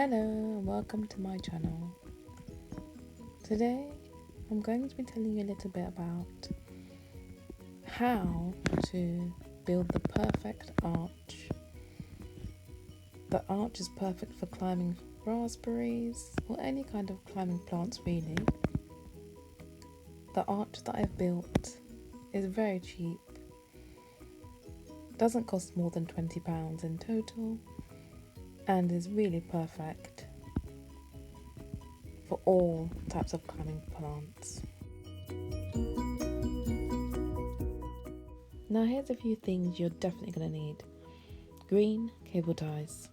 Hello and welcome to my channel. Today I'm going to be telling you a little bit about how to build the perfect arch. The arch is perfect for climbing raspberries or any kind of climbing plants really. The arch that I've built is very cheap. Doesn't cost more than £20 in total and is really perfect for all types of climbing plants. Now here's a few things you're definitely going to need. Green cable ties.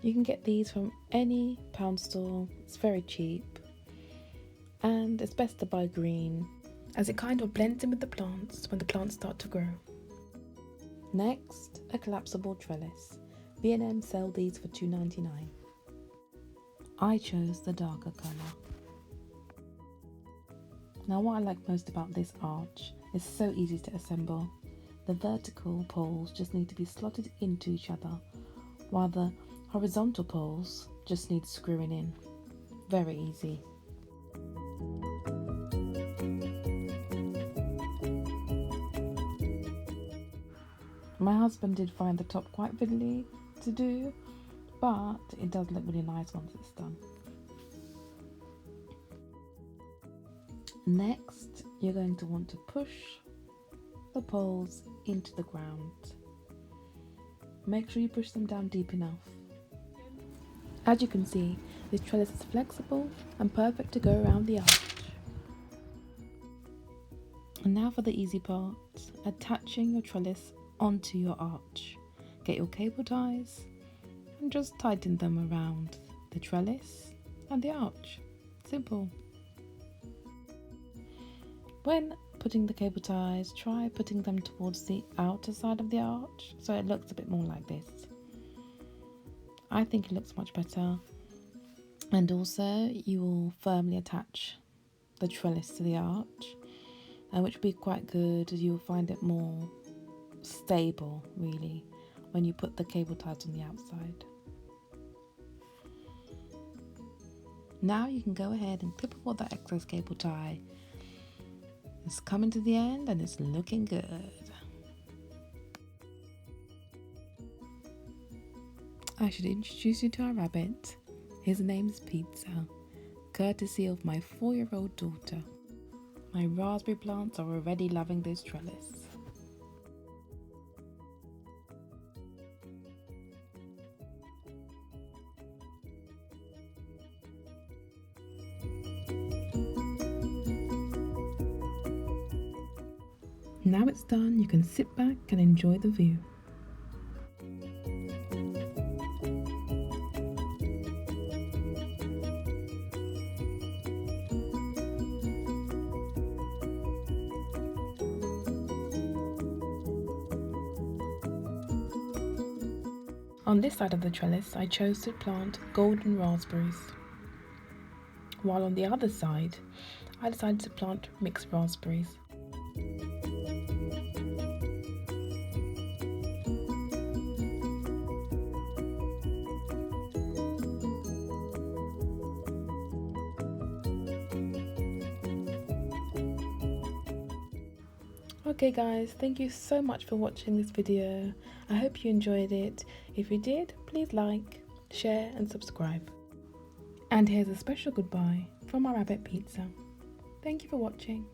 You can get these from any pound store, it's very cheap, and it's best to buy green as it kind of blends in with the plants when the plants start to grow. Next, a collapsible trellis. B&M sell these for £2.99. I chose the darker colour. Now what I like most about this arch is so easy to assemble. The vertical poles just need to be slotted into each other, while the horizontal poles just need screwing in. Very easy. My husband did find the top quite fiddly to do, but it does look really nice once it's done. Next, you're going to want to push the poles into the ground. Make sure you push them down deep enough. As you can see, this trellis is flexible and perfect to go around the arch. And now for the easy part, attaching your trellis onto your arch. Get your cable ties and just tighten them around the trellis and the arch. Simple. When putting the cable ties, try putting them towards the outer side of the arch so it looks a bit more like this. I think it looks much better, and also you will firmly attach the trellis to the arch, which will be quite good as you'll find it more stable really when you put the cable ties on the outside. Now you can go ahead and clip off that excess cable tie. It's coming to the end and it's looking good. I should introduce you to our rabbit. His name is Pizza, courtesy of my 4-year-old daughter. My raspberry plants are already loving this trellis. Now it's done, you can sit back and enjoy the view. On this side of the trellis, I chose to plant golden raspberries, while on the other side, I decided to plant mixed raspberries. Okay guys, thank you so much for watching this video. I hope you enjoyed it. If you did, please like, share and subscribe. And here's a special goodbye from our rabbit Pizza. Thank you for watching.